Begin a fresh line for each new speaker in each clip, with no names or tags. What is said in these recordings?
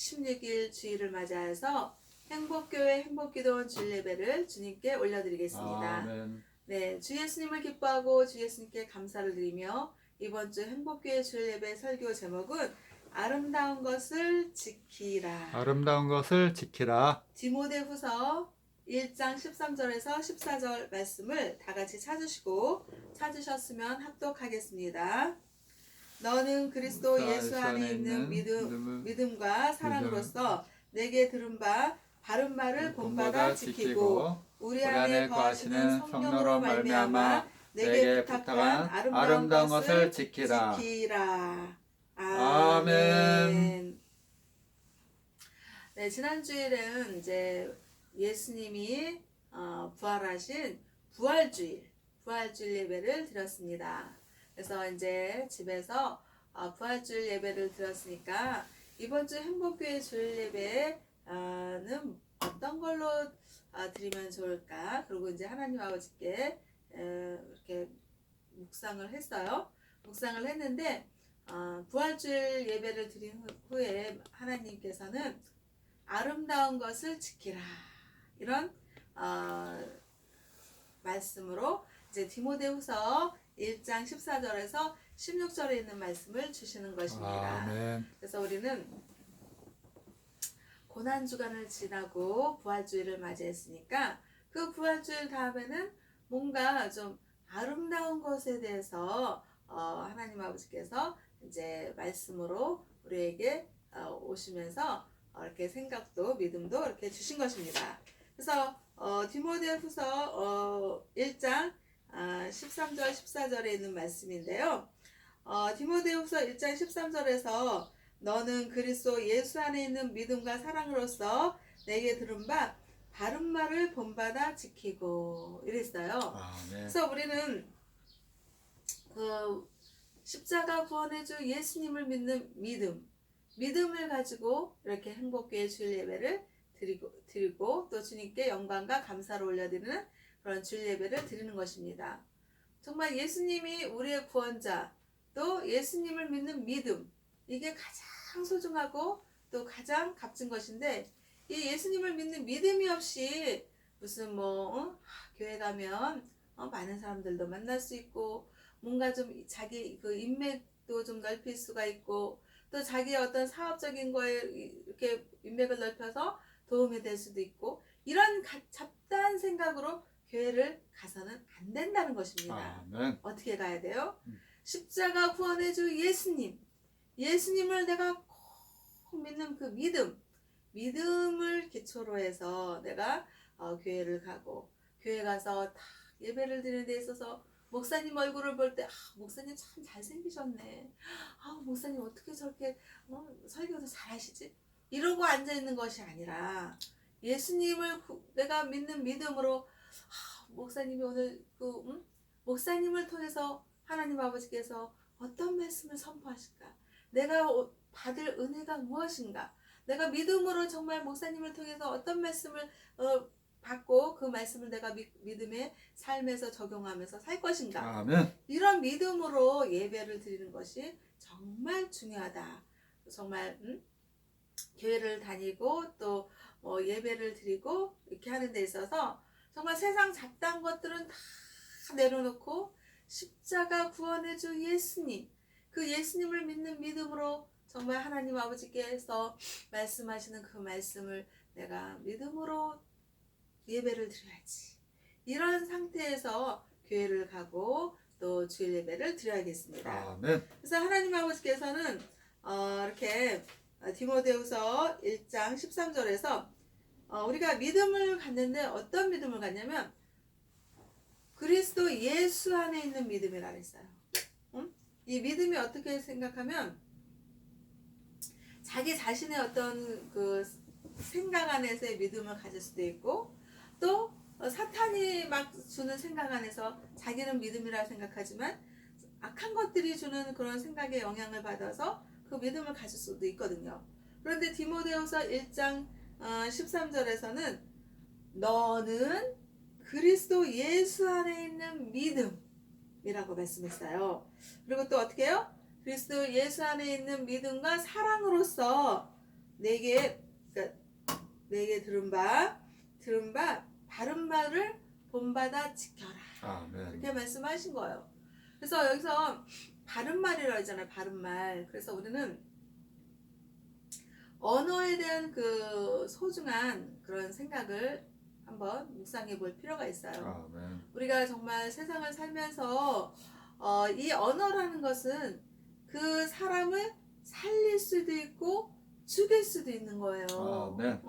16일 주일을 맞이해서 행복교회 행복기도원 주일 예배를 주님께 올려드리겠습니다.
아멘.
네, 주 예수님을 기뻐하고 주 예수님께 감사를 드리며 이번 주 행복교회 주일 예배 설교 제목은 아름다운 것을 지키라.
아름다운 것을 지키라.
디모데후서 1장 13절에서 14절 말씀을 다 같이 찾으시고 찾으셨으면 합독하겠습니다. 너는 그리스도 예수 안에 있는 믿음과 사랑으로서 내게 들은 바 바른 말을 본받아 지키고 우리 안에 거하시는 성령으로 말미암아 내게 부탁한 아름다운 것을 지키라. 아멘. 네, 지난 주일은 이제 예수님이 부활하신 부활주일 예배를 드렸습니다. 그래서 이제 집에서 부활주일 예배를 드렸으니까 이번 주 행복교회 주일 예배는 어떤 걸로 드리면 좋을까? 그리고 이제 하나님 아버지께 이렇게 묵상을 했어요. 묵상을 했는데 부활주일 예배를 드린 후에 하나님께서는 아름다운 것을 지키라 이런 말씀으로 이제 디모데후서 1장 14절에서 16절에 있는 말씀을 주시는 것입니다.
아멘.
그래서 우리는 고난주간을 지나고 부활주일을 맞이했으니까 그 부활주일 다음에는 뭔가 좀 아름다운 것에 대해서 하나님 아버지께서 이제 말씀으로 우리에게 오시면서 이렇게 생각도 믿음도 이렇게 주신 것입니다. 그래서 디모데후서 1장 13절 14절에 있는 말씀인데요. 디모데후서 1장 13절에서 너는 그리스도 예수 안에 있는 믿음과 사랑으로서 내게 들은 바 바른 말을 본받아 지키고 이랬어요.
아멘.
그래서 우리는 그 십자가 구원의 주 예수님을 믿는 믿음을 가지고 이렇게 행복교회 주일 예배를 드리고 또 주님께 영광과 감사를 올려드리는 그런 주일 예배를 드리는 것입니다. 정말 예수님이 우리의 구원자, 또 예수님을 믿는 믿음, 이게 가장 소중하고 또 가장 값진 것인데 이 예수님을 믿는 믿음이 없이 무슨 교회 가면 많은 사람들도 만날 수 있고 뭔가 좀 자기 그 인맥도 좀 넓힐 수가 있고 또 자기의 어떤 사업적인 거에 이렇게 인맥을 넓혀서 도움이 될 수도 있고 이런 잡다한 생각으로 교회를 가서는 안 된다는 것입니다.
아멘.
어떻게 가야 돼요? 십자가 구원의 주 예수님을 내가 꼭 믿는 그 믿음을 기초로 해서 내가 교회를 가고 교회 가서 다 예배를 드리는 데 있어서 목사님 얼굴을 볼 때 목사님 참 잘생기셨네. 목사님 어떻게 저렇게 설교도 잘하시지? 이러고 앉아있는 것이 아니라 예수님을 내가 믿는 믿음으로 목사님이 오늘 목사님을 통해서 하나님 아버지께서 어떤 말씀을 선포하실까? 내가 받을 은혜가 무엇인가? 내가 믿음으로 정말 목사님을 통해서 어떤 말씀을 받고 그 말씀을 내가 믿음의 삶에서 적용하면서 살 것인가?
아멘.
이런 믿음으로 예배를 드리는 것이 정말 중요하다. 정말 교회를 다니고 또 예배를 드리고 이렇게 하는 데 있어서 정말 세상 잡다한 것들은 다 내려놓고 십자가 구원의 주 예수님, 그 예수님을 믿는 믿음으로 정말 하나님 아버지께서 말씀하시는 그 말씀을 내가 믿음으로 예배를 드려야지. 이런 상태에서 교회를 가고 또 주일 예배를 드려야겠습니다.
아멘.
그래서 하나님 아버지께서는 이렇게 디모데후서 1장 13절에서 우리가 믿음을 갖는데 어떤 믿음을 갖냐면 그리스도 예수 안에 있는 믿음이라 그랬어요. 이 믿음이 어떻게 생각하면 자기 자신의 어떤 그 생각 안에서의 믿음을 가질 수도 있고 또 사탄이 막 주는 생각 안에서 자기는 믿음이라 생각하지만 악한 것들이 주는 그런 생각에 영향을 받아서 그 믿음을 가질 수도 있거든요. 그런데 디모데후서 1장 13절에서는 너는 그리스도 예수 안에 있는 믿음이라고 말씀했어요. 그리고 또 어떻게 해요? 그리스도 예수 안에 있는 믿음과 사랑으로서 그러니까 내게 들은 바 바른 말을 본받아 지켜라.
아멘.
이렇게 말씀하신 거예요. 그래서 여기서 바른 말이라고 하잖아요. 바른 말. 그래서 우리는 언어에 대한 그 소중한 그런 생각을 한번 묵상해 볼 필요가 있어요.
아멘.
우리가 정말 세상을 살면서 이 언어라는 것은 그 사람을 살릴 수도 있고 죽일 수도 있는 거예요.
아멘.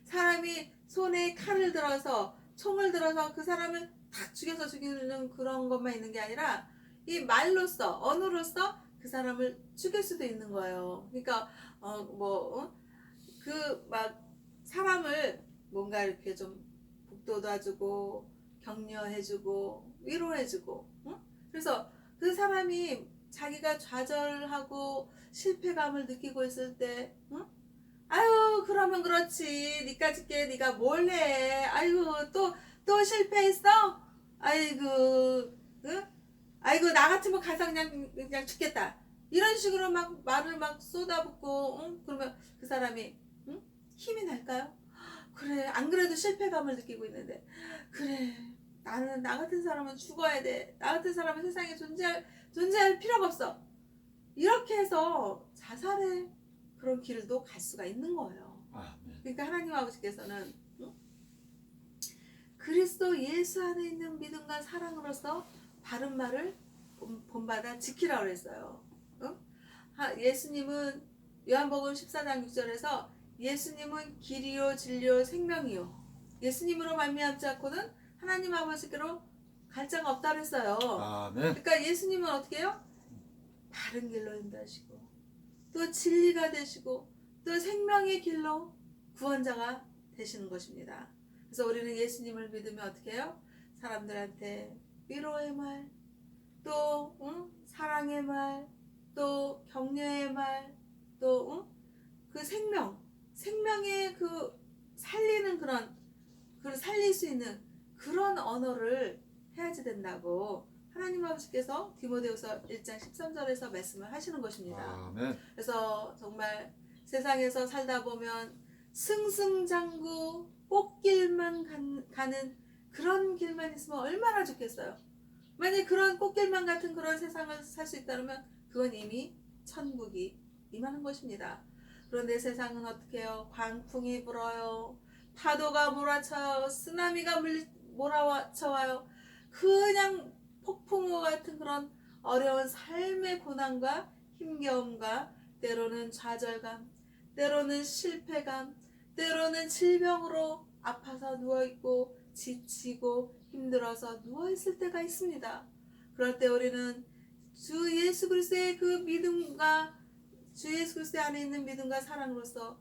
사람이 손에 칼을 들어서 총을 들어서 그 사람을 탁 죽여서 죽이는 그런 것만 있는 게 아니라 이 말로써 언어로써 그 사람을 죽일 수도 있는 거예요. 그러니까 그 막 사람을 뭔가 이렇게 좀 북돋아주고 격려해주고 위로해주고 그래서 그 사람이 자기가 좌절하고 실패감을 느끼고 있을 때 아유 그러면 그렇지 니까짓 게 니가 뭘 해 아이고 또 실패했어 아이고 아이고 나 같으면 가서 그냥 죽겠다 이런 식으로 막 말을 막 쏟아붓고 그러면 그 사람이 힘이 날까요? 그래 안 그래도 실패감을 느끼고 있는데 그래 나는 나 같은 사람은 죽어야 돼 나 같은 사람은 세상에 존재할 필요가 없어 이렇게 해서 자살의 그런 길도 갈 수가 있는 거예요.
아멘.
그러니까 하나님 아버지께서는 그리스도 예수 안에 있는 믿음과 사랑으로서 바른 말을 본받아 지키라고 그랬어요. 예수님은 요한복음 14장 6절에서 예수님은 길이요 진리요 생명이요 예수님으로 말미암지 않고는 하나님 아버지께로 갈 자가 없다 그랬어요.
아멘.
그러니까 예수님은 어떻게 해요? 바른 길로 인도하시고 또 진리가 되시고 또 생명의 길로 구원자가 되시는 것입니다. 그래서 우리는 예수님을 믿으면 어떻게 해요? 사람들한테 위로의 말, 또 사랑의 말, 또 격려의 말, 또 그 생명의 그 살리는 그 살릴 수 있는 그런 언어를 해야지 된다고 하나님 아버지께서 디모데후서 1장 13절에서 말씀을 하시는 것입니다.
아멘.
그래서 정말 세상에서 살다 보면 승승장구 꽃길만 가는 그런 길만 있으면 얼마나 좋겠어요. 만약 그런 꽃길만 같은 그런 세상을 살 수 있다면 그건 이미 천국이 임하는 것입니다. 그런데 세상은 어떻게 해요? 광풍이 불어요. 파도가 몰아쳐요. 쓰나미가 몰아쳐와요. 그냥 폭풍우 같은 그런 어려운 삶의 고난과 힘겨움과 때로는 좌절감, 때로는 실패감, 때로는 질병으로 아파서 누워있고 지치고 힘들어서 누워있을 때가 있습니다. 그럴 때 우리는 주 예수 그리스도의 그 믿음과 주 예수 그리스도 안에 있는 믿음과 사랑으로서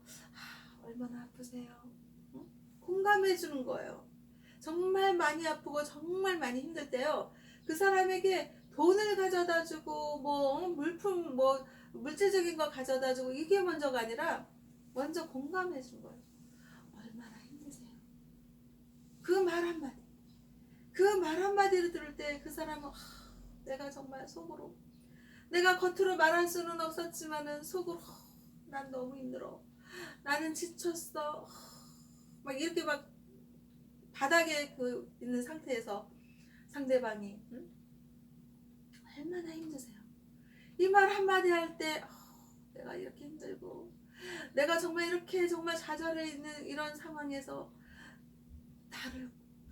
얼마나 아프세요? 공감해 주는 거예요. 정말 많이 아프고 정말 많이 힘들 때요. 그 사람에게 돈을 가져다 주고 물품 물질적인 거 가져다 주고 이게 먼저가 아니라 먼저 공감해 준 거예요. 얼마나 힘드세요? 그 말 한마디를 들을 때 그 사람은 내가 정말 속으로 내가 겉으로 말할 수는 없었지만은 속으로 난 너무 힘들어. 나는 지쳤어. 막 이렇게 막 바닥에 있는 상태에서 상대방이 얼마나 힘드세요. 이 말 한마디 할 때 내가 이렇게 힘들고 내가 정말 이렇게 정말 좌절해 있는 이런 상황에서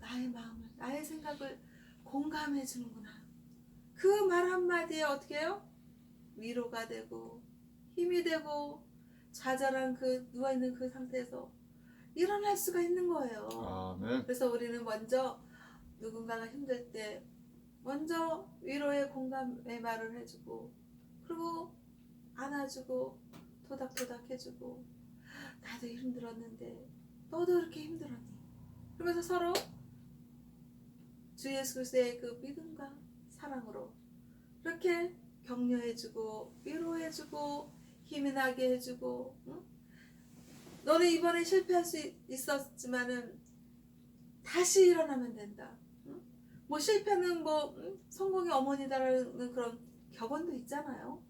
나의 마음을 나의 생각을 공감해 주는구나. 그 말 한마디에 어떻게 해요? 위로가 되고 힘이 되고 좌절한 누워있는 그 상태에서 일어날 수가 있는 거예요.
아멘.
그래서 우리는 먼저 누군가가 힘들 때 먼저 위로의 공감의 말을 해주고 그리고 안아주고 토닥토닥 해주고 나도 힘들었는데 너도 이렇게 힘들었니? 그러면서 서로 주 예수 그리스도의 그 믿음과 사랑으로 이렇게 격려해주고 위로해주고 힘이 나게 해주고 너는 이번에 실패할 수 있었지만은 다시 일어나면 된다. 실패는 성공의 어머니다라는 그런 격언도 있잖아요.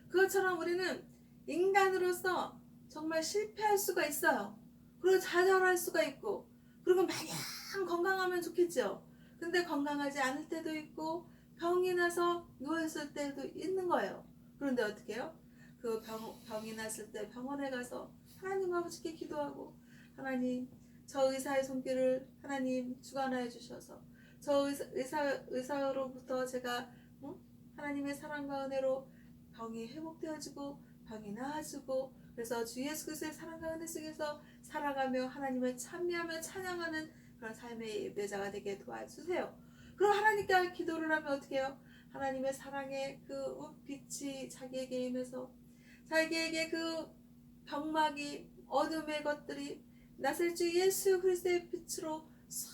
그것처럼 우리는 인간으로서 정말 실패할 수가 있어요. 그리고 좌절할 수가 있고, 그리고 마냥 건강하면 좋겠죠. 근데 건강하지 않을 때도 있고 병이 나서 누워있을 때도 있는 거예요. 그런데 어떻게 해요? 그 병이 났을 때 병원에 가서 하나님 아버지께 기도하고, 하나님 저 의사의 손길을 하나님 주관하여 주셔서 저 의사로부터 제가 하나님의 사랑과 은혜로 병이 회복되어지고 병이 나아지고, 그래서 주 예수 그리스도의 사랑과 은혜 속에서 살아가며 하나님을 찬미하며 찬양하는 그런 삶의 예배자가 되게 도와주세요. 그럼 하나님께 기도를 하면 어떻게 해요? 하나님의 사랑의 그 빛이 자기에게 임해서 자기에게 그 병막이 어둠의 것들이 나설 주 예수 그리스도의 빛으로 싹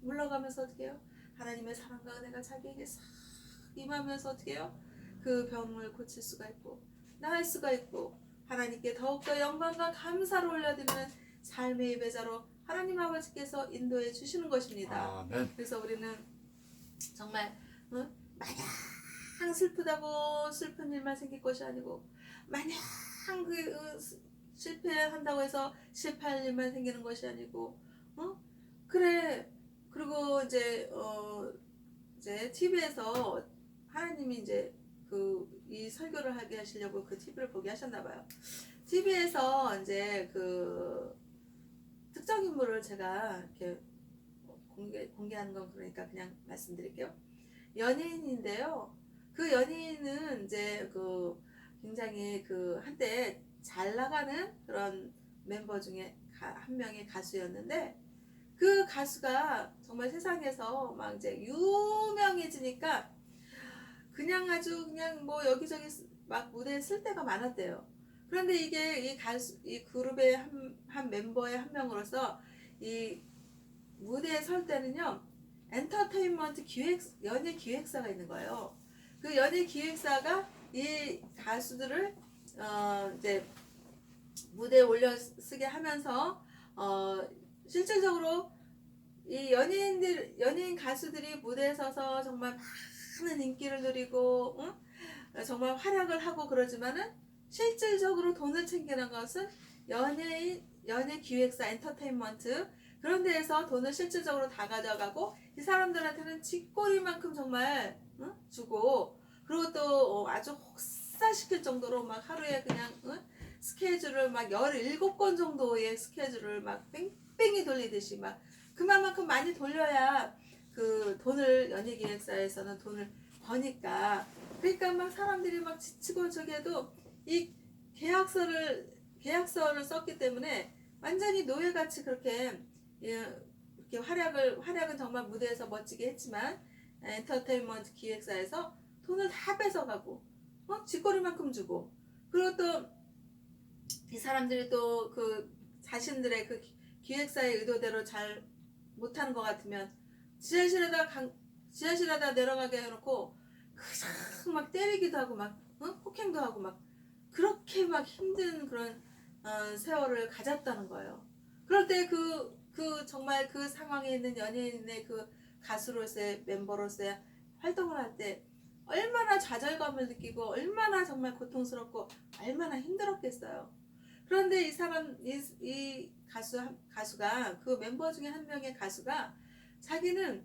물러가면서 어떻게 해요? 하나님의 사랑과 은혜가 자기에게 싹 임하면서 어떻게 해요? 그 병을 고칠 수가 있고 나을 수가 있고 하나님께 더욱더 영광과 감사를 올려드리는 삶의 예배자로 하나님 아버지께서 인도해 주시는 것입니다.
아멘.
그래서 우리는 정말 마냥 슬프다고 슬픈 일만 생길 것이 아니고, 마냥 실패한다고 해서 실패할 일만 생기는 것이 아니고, 그래. 그리고 이제 TV에서 하나님이 이제 이 설교를 하게 하시려고 그 TV를 보게 하셨나 봐요. TV에서 이제 그 특정 인물을 제가 이렇게 공개하는 건 그러니까 그냥 말씀드릴게요. 연예인인데요. 그 연예인은 이제 굉장히 한때 잘 나가는 그런 member 중에 한 명의 가수였는데, 그 가수가 정말 세상에서 막 이제 유명해지니까 그냥 아주 그냥 뭐 여기저기 막 무대에 쓸 때가 많았대요. 그런데 이게 이 그룹의 한 멤버의 한 명으로서 이 무대에 설 때는요, 엔터테인먼트 연예 기획사가 있는 거예요. 그 연예 기획사가 이 가수들을 이제 무대에 올려쓰게 하면서 실질적으로 이 연예인 가수들이 무대에 서서 정말 많은 인기를 누리고 정말 활약을 하고 그러지만은 실질적으로 돈을 챙기는 것은 연예 기획사 엔터테인먼트 그런 데에서 돈을 실질적으로 다 가져가고, 이 사람들한테는 쥐꼬리만큼 정말 주고, 그리고 또 아주 혹사시킬 정도로 막 하루에 그냥 스케줄을 막 17건 정도의 스케줄을 막 뺑뺑이 돌리듯이 막 그만큼 많이 돌려야 그 돈을 연예기획사에서는 돈을 버니까, 그러니까 막 사람들이 막 지치고 저기해도 이 계약서를 썼기 때문에 완전히 노예같이 그렇게 이렇게 활약은 정말 무대에서 멋지게 했지만 엔터테인먼트 기획사에서 돈을 다 뺏어가고 쥐꼬리만큼 주고, 그리고 또 이 사람들이 또 자신들의 기획사의 의도대로 잘 못하는 것 같으면 지하실에다 내려가게 해놓고 그냥 막 때리기도 하고 막 폭행도 하고 막 그렇게 막 힘든 그런 세월을 가졌다는 거예요. 그럴 때 정말 그 상황에 있는 연예인의 가수로서의 멤버로서의 활동을 할 때 얼마나 좌절감을 느끼고 얼마나 정말 고통스럽고 얼마나 힘들었겠어요. 그런데 이 가수가 그 멤버 중에 한 명의 가수가 자기는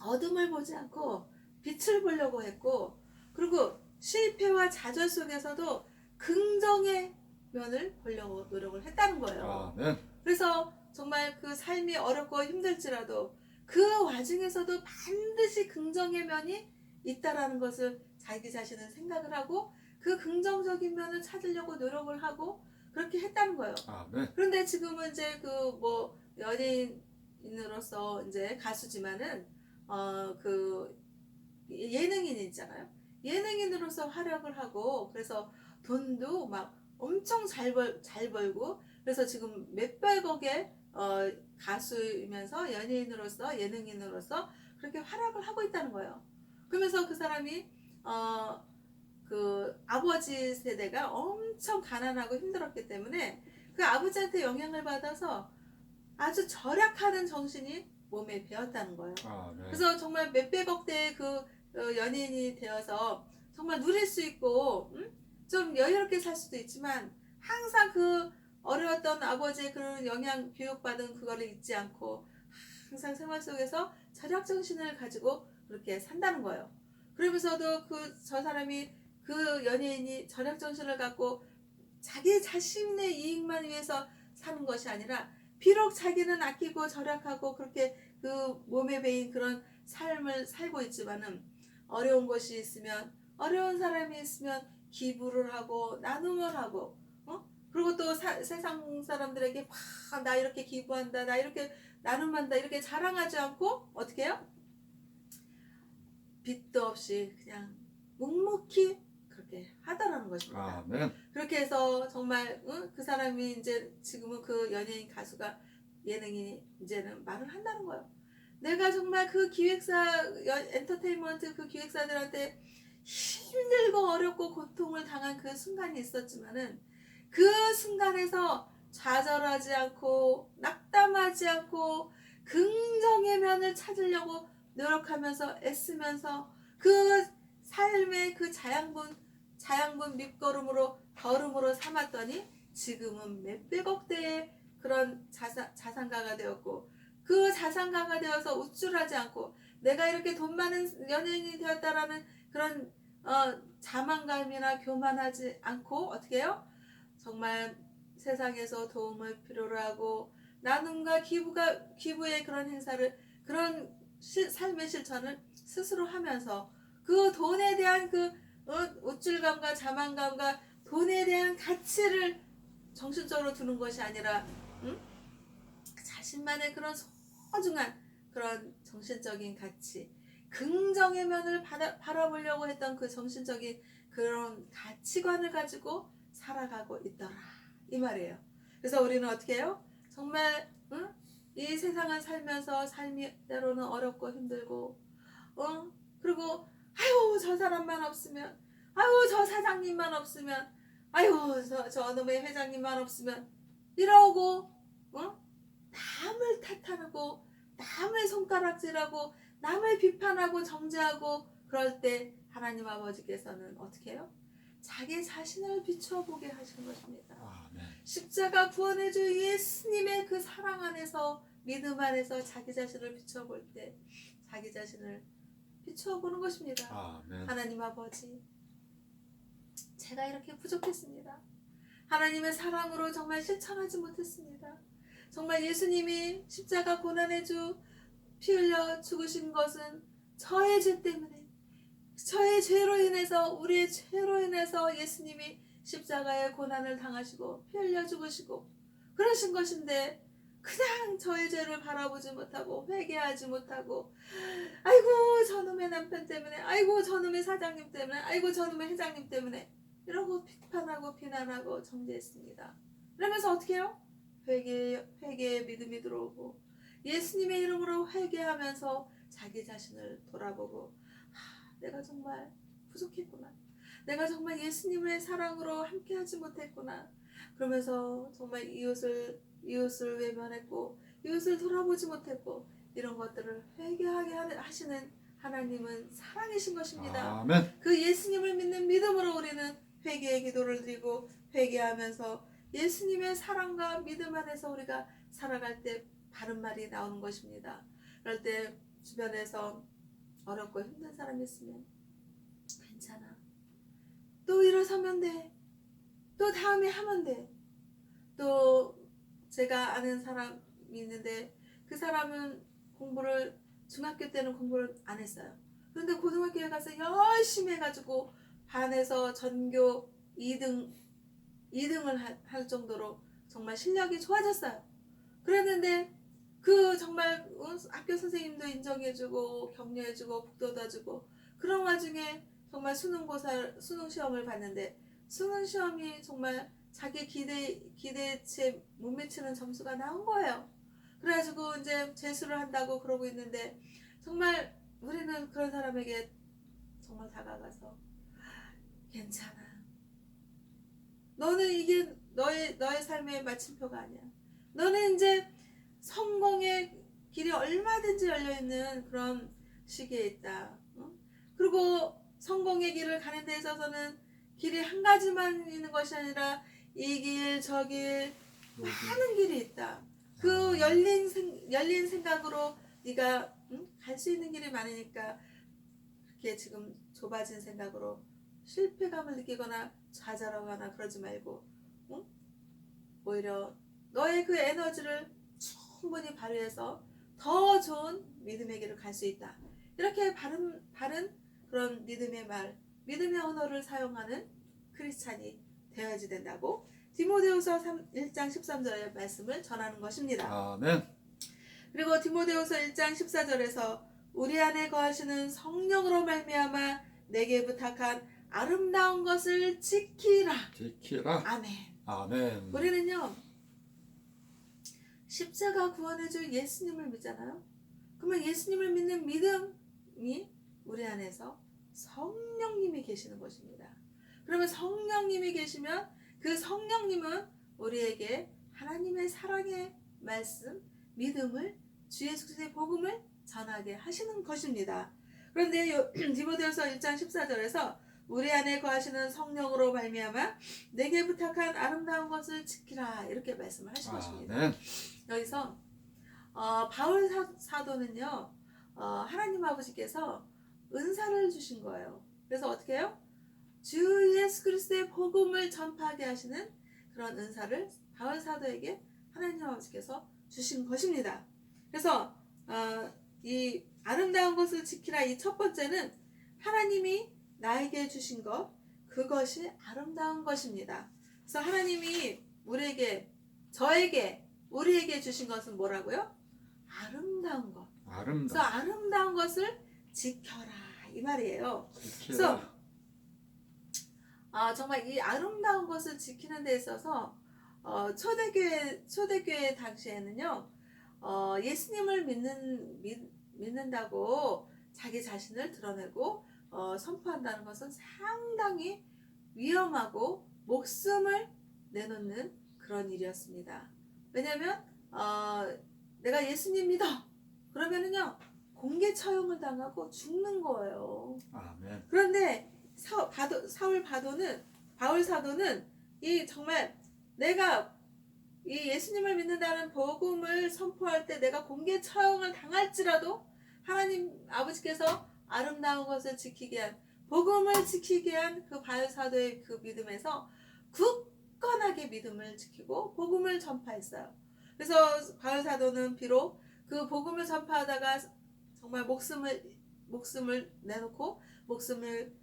어둠을 보지 않고 빛을 보려고 했고, 그리고 실패와 좌절 속에서도 긍정의 면을 보려고 노력을 했다는 거예요.
아멘.
그래서 정말 그 삶이 어렵고 힘들지라도 그 와중에서도 반드시 긍정의 면이 있다라는 것을 자기 자신은 생각을 하고 그 긍정적인 면을 찾으려고 노력을 하고 그렇게 했다는 거예요.
아멘.
그런데 지금은 이제 연예인으로서 이제 가수지만은 예능인이잖아요. 예능인으로서 활약을 하고, 그래서 돈도 막 엄청 잘 벌고, 그래서 지금 몇백억의 가수이면서 연예인으로서 예능인으로서 그렇게 활약을 하고 있다는 거예요. 그러면서 그 사람이 아버지 세대가 엄청 가난하고 힘들었기 때문에 그 아버지한테 영향을 받아서 아주 절약하는 정신이 몸에 배었다는 거예요.
아멘.
그래서 정말 몇백억대의 연예인이 되어서 정말 누릴 수 있고 좀 여유롭게 살 수도 있지만 항상 그 어려웠던 아버지의 그런 영양 교육받은 그거를 잊지 않고 항상 생활 속에서 절약 정신을 가지고 그렇게 산다는 거예요. 그러면서도 저 사람이 그 연예인이 절약 정신을 갖고 자기 자신의 이익만 위해서 사는 것이 아니라 비록 자기는 아끼고 절약하고 그렇게 그 몸에 배인 그런 삶을 살고 있지만은 어려운 것이 있으면 어려운 사람이 있으면 기부를 하고 나눔을 하고 그리고 또 세상 사람들에게 나 이렇게 기부한다 나 이렇게 나눔한다 이렇게 자랑하지 않고 어떻게 해요? 빚도 없이 그냥 묵묵히 그렇게 하더라는 것입니다.
아멘.
그렇게 해서 정말 그 사람이 이제 지금은 그 연예인 가수가 예능이 이제는 말을 한다는 거예요. 내가 정말 그 기획사 엔터테인먼트 그 기획사들한테 힘들고 어렵고 고통을 당한 그 순간이 있었지만은 그 순간에서 좌절하지 않고 낙담하지 않고 긍정의 면을 찾으려고 노력하면서 애쓰면서 그 삶의 그 자양분 밑거름으로 걸음으로 삼았더니 지금은 몇백억 대의 그런 자산가가 되었고 그 자산가가 되어서 우쭐하지 않고 내가 이렇게 돈 많은 연예인이 되었다라는 그런 자만감이나 교만하지 않고 어떻게 해요? 정말 세상에서 도움을 필요로 하고 나눔과 기부의 그런 행사를 그런 삶의 실천을 스스로 하면서 그 돈에 대한 그 우쭐감과 자만감과 돈에 대한 가치를 정신적으로 두는 것이 아니라 자신만의 그런 소중한 그런 정신적인 가치 긍정의 면을 바라보려고 했던 그 정신적인 그런 가치관을 가지고 살아가고 있더라 이 말이에요. 그래서 우리는 어떻게 해요? 정말 이 세상을 살면서 삶이 때로는 어렵고 힘들고 그리고 아유 저 사람만 없으면 아유 저 사장님만 없으면 아유 저 놈의 회장님만 없으면 이러고 남을 탓하고 남의 손가락질하고 남을 비판하고 정죄하고 그럴 때 하나님 아버지께서는 어떻게 해요? 자기 자신을 비춰보게 하시는 것입니다.
아멘.
십자가 구원해줄 예수님의 그 사랑 안에서 믿음 안에서 자기 자신을 비춰볼 때 자기 자신을 비추어보는 것입니다.
아멘.
하나님 아버지 제가 이렇게 부족했습니다. 하나님의 사랑으로 정말 실천하지 못했습니다. 정말 예수님이 십자가 고난의 주 피 흘려 죽으신 것은 저의 죄 때문에 저의 죄로 인해서 우리의 죄로 인해서 예수님이 십자가의 고난을 당하시고 피 흘려 죽으시고 그러신 것인데 그냥 저의 죄를 바라보지 못하고 회개하지 못하고 아이고 저놈의 남편 때문에 아이고 저놈의 사장님 때문에 아이고 저놈의 회장님 때문에 이러고 비판하고 비난하고 정죄했습니다. 그러면서 어떻게 해요? 회개의 믿음이 들어오고 예수님의 이름으로 회개하면서 자기 자신을 돌아보고 내가 정말 부족했구나. 내가 정말 예수님의 사랑으로 함께하지 못했구나. 그러면서 정말 이웃을 외면했고 이웃을 돌아보지 못했고 이런 것들을 회개하게 하시는 하나님은 사랑이신 것입니다.
아멘.
그 예수님을 믿는 믿음으로 우리는 회개의 기도를 드리고 회개하면서 예수님의 사랑과 믿음 안에서 우리가 살아갈 때 바른 말이 나오는 것입니다. 그럴 때 주변에서 어렵고 힘든 사람이 있으면 괜찮아. 또 일어서면 돼. 또 다음에 하면 돼. 또 제가 아는 사람이 있는데 그 사람은 중학교 때는 공부를 안 했어요. 그런데 고등학교에 가서 열심히 해가지고 반에서 전교 2등을 할 정도로 정말 실력이 좋아졌어요. 그랬는데 그 정말 학교 선생님도 인정해주고 격려해주고 북돋아주고 그런 와중에 정말 수능 시험을 봤는데 수능 시험이 정말 자기 기대치에 못 미치는 점수가 나온 거예요. 그래가지고 이제 재수를 한다고 그러고 있는데 정말 우리는 그런 사람에게 정말 다가가서 괜찮아. 너는 이게 너의 삶의 마침표가 아니야. 너는 이제 성공의 길이 얼마든지 열려있는 그런 시기에 있다. 그리고 성공의 길을 가는 데 있어서는 길이 한 가지만 있는 것이 아니라 이 길, 저 길,
여기.
많은 길이 있다. 그 열린 생각으로 네가 갈 수 있는 길이 많으니까 그렇게 지금 좁아진 생각으로 실패감을 느끼거나 좌절하거나 그러지 말고 응? 오히려 너의 그 에너지를 충분히 발휘해서 더 좋은 믿음의 길을 갈 수 있다. 이렇게 바른 그런 믿음의 말, 믿음의 언어를 사용하는 크리스찬이 되어야지 된다고 디모데후서 1장 13절의 말씀을 전하는 것입니다.
아멘.
그리고 디모데후서 1장 14절에서 우리 안에 거하시는 성령으로 말미암아 내게 부탁한 아름다운 것을 지키라.
지키라.
아멘.
아멘.
우리는요 십자가 구원해줄 예수님을 믿잖아요. 그러면 예수님을 믿는 믿음이 우리 안에서 성령님이 계시는 것입니다. 그러면 성령님이 계시면 그 성령님은 우리에게 하나님의 사랑의 말씀, 믿음을, 주 예수 그리스도의 복음을 전하게 하시는 것입니다. 그런데 디모데후서 1장 14절에서 우리 안에 거하시는 성령으로 말미암아 내게 부탁한 아름다운 것을 지키라 이렇게 말씀을 하신 것입니다.
아멘.
여기서 바울 사도는요 하나님 아버지께서 은사를 주신 거예요. 그래서 어떻게 해요? 주 예수 그리스도의 복음을 전파하게 하시는 그런 은사를 바울 사도에게 하나님 아버지께서 주신 것입니다. 그래서 이 아름다운 것을 지키라 이 첫 번째는 하나님이 나에게 주신 것 그것이 아름다운 것입니다. 그래서 하나님이 우리에게 저에게 우리에게 주신 것은 뭐라고요? 아름다운 것. 그래서 아름다운 것을 지켜라 이 말이에요.
지키라.
그래서 정말 이 아름다운 것을 지키는 데 있어서 초대교회 당시에는요 예수님을 믿는다고 자기 자신을 드러내고 선포한다는 것은 상당히 위험하고 목숨을 내놓는 그런 일이었습니다. 왜냐하면 내가 예수님 믿어 그러면은요 공개 처형을 당하고 죽는 거예요.
아멘.
그런데 바울 사도는 이 정말 내가 이 예수님을 믿는다는 복음을 선포할 때 내가 공개 처형을 당할지라도 하나님 아버지께서 아름다운 것을 지키게 한 복음을 지키게 한 그 바울 사도의 그 믿음에서 굳건하게 믿음을 지키고 복음을 전파했어요. 그래서 바울 사도는 비록 그 복음을 전파하다가 정말 목숨을 내놓고 목숨을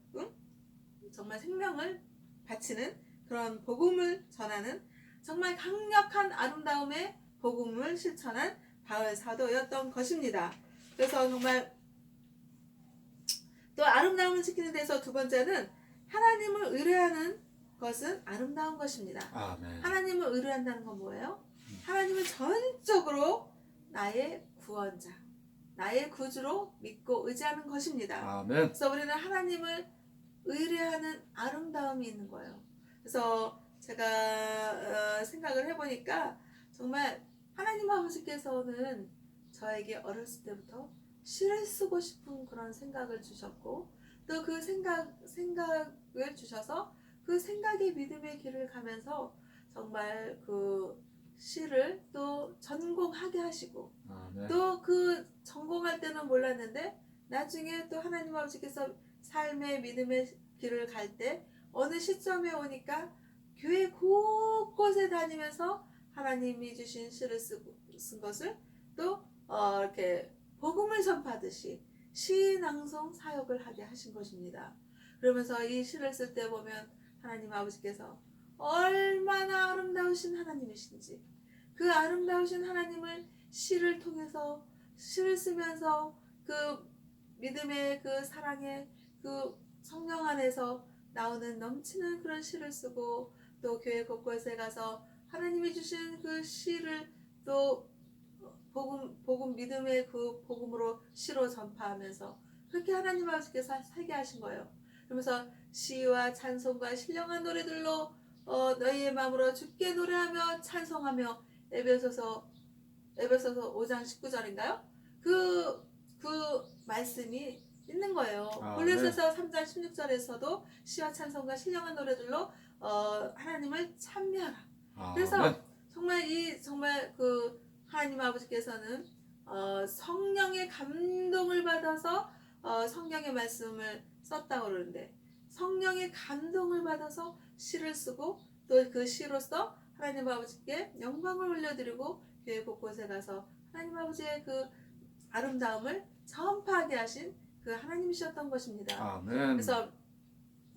정말 생명을 바치는 그런 복음을 전하는 정말 강력한 아름다움의 복음을 실천한 바울 사도였던 것입니다. 그래서 정말 또 아름다움을 지키는 데서 두 번째는 하나님을 의뢰하는 것은 아름다운 것입니다.
아멘.
하나님을 의뢰한다는 건 뭐예요? 하나님을 전적으로 나의 구원자, 나의 구주로 믿고 의지하는 것입니다.
아멘.
그래서 우리는 하나님을 의뢰하는 아름다움이 있는 거예요. 그래서 제가 생각을 해보니까 정말 하나님 아버지께서는 저에게 어렸을 때부터 시를 쓰고 싶은 그런 생각을 주셨고 또 그 생각을 주셔서 그 생각의 믿음의 길을 가면서 정말 그 시를 또 전공하게 하시고
아멘.
또 그 전공할 때는 몰랐는데 나중에 또 하나님 아버지께서 삶의 믿음의 길을 갈 때 어느 시점에 오니까 교회 곳곳에 다니면서 하나님이 주신 시를 쓴 것을 또 이렇게 복음을 전파하듯이 시낭송 사역을 하게 하신 것입니다. 그러면서 이 시를 쓸 때 보면 하나님 아버지께서 얼마나 아름다우신 하나님이신지 그 아름다우신 하나님을 시를 통해서 시를 쓰면서 그 믿음의 그 사랑의 그 성령 안에서 나오는 넘치는 그런 시를 쓰고 또 교회 곳곳에 가서 하나님이 주신 그 시를 또 복음 믿음의 그 복음으로 시로 전파하면서 그렇게 하나님 아버지께서 살게 하신 거예요. 그러면서 시와 찬송과 신령한 노래들로 너희의 마음으로 주께 노래하며 찬송하며 에베소서 5장 19절인가요? 그 말씀이 있는 거예요. 골로새서 3장 16절에서도 시와 찬송과 신령한 노래들로 하나님을 찬미하라.
아멘.
그래서 정말 그 하나님 아버지께서는 성령의 감동을 받아서 성령의 말씀을 썼다고 그러는데, 성령의 감동을 받아서 시를 쓰고 또 그 시로서 하나님 아버지께 영광을 올려드리고 교회 곳곳에 가서 하나님 아버지의 그 아름다움을 전파하게 하신 그 하나님이셨던 것입니다.
아멘.
그래서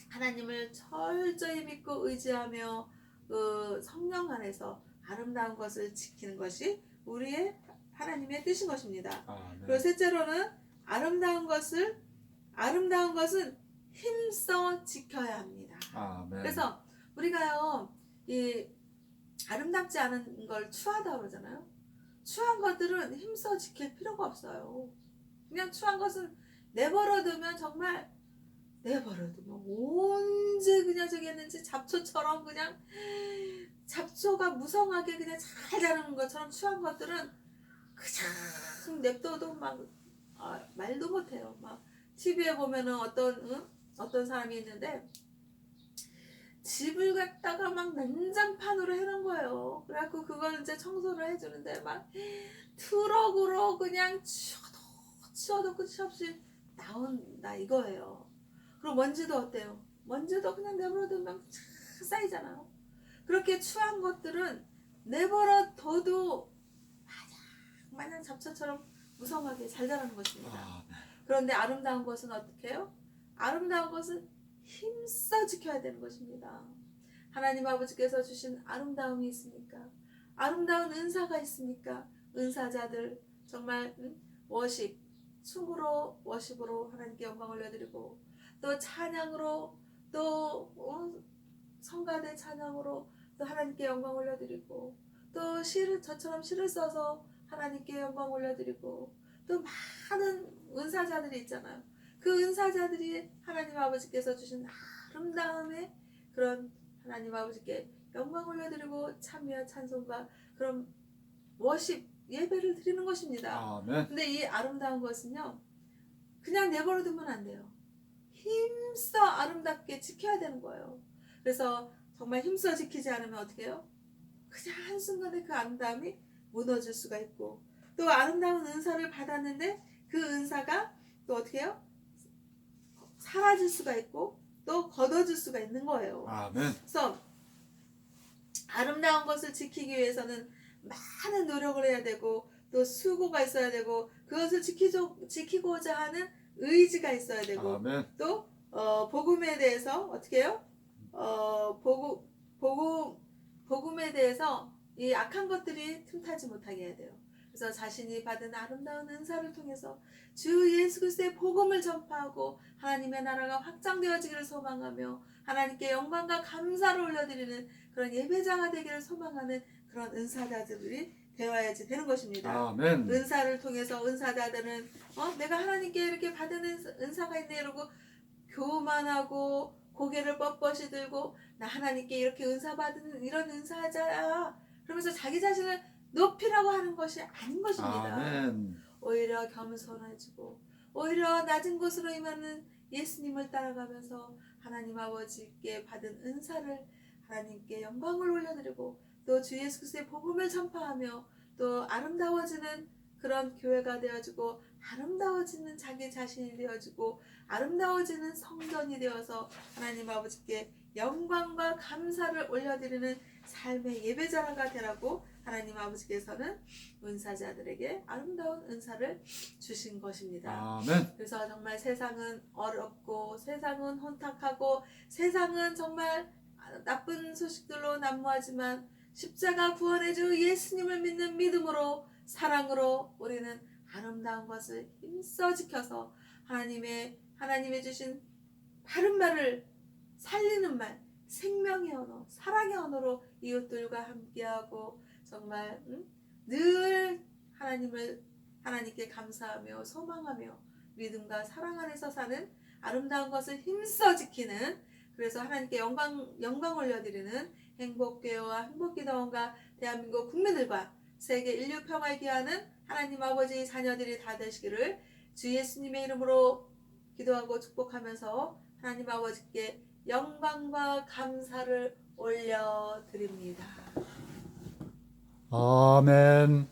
하나님을 철저히 믿고 의지하며 그 성령 안에서 아름다운 것을 지키는 것이 우리의 하나님의 뜻인 것입니다.
아멘.
그리고 셋째로는 아름다운 것은 힘써 지켜야 합니다.
아멘.
그래서 우리가요, 이 아름답지 않은 걸 추하다 그러잖아요. 추한 것들은 힘써 지킬 필요가 없어요. 그냥 추한 것은 내버려두면 정말 내버려두면 언제 그냥 저기 했는지 잡초처럼 그냥 잡초가 무성하게 그냥 잘 자라는 것처럼 추한 것들은 그냥 냅둬도 막 말도 못해요. 막 TV에 보면은 어떤 사람이 있는데 집을 갖다가 막 난장판으로 해놓은 거예요. 그래갖고 그걸 이제 청소를 해주는데 막 트럭으로 그냥 치워도 끝이 없이 나온다 이거예요. 그리고 먼지도 어때요? 먼지도 그냥 내버려두면 쫙 쌓이잖아요. 그렇게 추한 것들은 내버려둬도 마냥 잡초처럼 무성하게 잘 자라는 것입니다.
아멘.
그런데 아름다운 것은 어떻게 해요? 아름다운 것은 힘써 지켜야 되는 것입니다. 하나님 아버지께서 주신 아름다움이 있습니까? 아름다운 은사가 있습니까? 은사자들 정말 춤으로 워십으로 하나님께 영광 올려드리고 또 찬양으로 또 성가대 찬양으로 또 하나님께 영광 올려드리고 또 저처럼 시를 써서 하나님께 영광 올려드리고 또 많은 은사자들이 있잖아요. 그 은사자들이 하나님 아버지께서 주신 아름다움의 그런 하나님 아버지께 영광 올려드리고 찬미와 찬송과 그런 워십 예배를 드리는 것입니다.
아멘.
근데 이 아름다운 것은요, 그냥 내버려두면 안 돼요. 힘써 아름답게 지켜야 되는 거예요. 그래서 정말 힘써 지키지 않으면 어떻게 해요? 그냥 한순간에 그 아름다움이 무너질 수가 있고, 또 아름다운 은사를 받았는데 그 은사가 또 어떻게 해요? 사라질 수가 있고 또 걷어질 수가 있는 거예요.
아멘.
그래서 아름다운 것을 지키기 위해서는 많은 노력을 해야 되고 또 수고가 있어야 되고 그것을 지키고자 하는 의지가 있어야 되고
아멘.
또 복음에 대해서 어떻게 해요? 복음에 대해서 이 악한 것들이 틈타지 못하게 해야 돼요. 그래서 자신이 받은 아름다운 은사를 통해서 주 예수 그리스도의 복음을 전파하고 하나님의 나라가 확장되어지기를 소망하며 하나님께 영광과 감사를 올려드리는 그런 예배자가 되기를 소망하는 그런 은사자들이 되어야지 되는 것입니다.
아멘.
은사를 통해서 은사자들은 내가 하나님께 이렇게 받은 은사가 있네 이러고 교만하고 고개를 뻣뻣이 들고 나 하나님께 이렇게 은사 받은 이런 은사자야 그러면서 자기 자신을 높이라고 하는 것이 아닌 것입니다.
아멘.
오히려 겸손해지고 오히려 낮은 곳으로 임하는 예수님을 따라가면서 하나님 아버지께 받은 은사를 하나님께 영광을 올려드리고 또 주 예수 그리스도의 복음을 전파하며 또 아름다워지는 그런 교회가 되어지고 아름다워지는 자기 자신이 되어지고 아름다워지는 성전이 되어서 하나님 아버지께 영광과 감사를 올려드리는 삶의 예배자가 되라고 하나님 아버지께서는 은사자들에게 아름다운 은사를 주신 것입니다.
아멘.
그래서 정말 세상은 어렵고 세상은 혼탁하고 세상은 정말 나쁜 소식들로 난무하지만 십자가 구원의 주 예수님을 믿는 믿음으로 사랑으로 우리는 아름다운 것을 힘써 지켜서 하나님의 주신 바른 말을 살리는 말, 생명의 언어, 사랑의 언어로 이웃들과 함께하고 정말 늘 하나님께 감사하며 소망하며 믿음과 사랑 안에서 사는 아름다운 것을 힘써 지키는 그래서 하나님께 영광 올려드리는 행복교회와 행복기도원과 대한민국 국민들과 세계 인류 평화에 기하는 하나님 아버지 자녀들이 다 되시기를 주 예수님의 이름으로 기도하고 축복하면서 하나님 아버지께 영광과 감사를 올려드립니다.
아멘.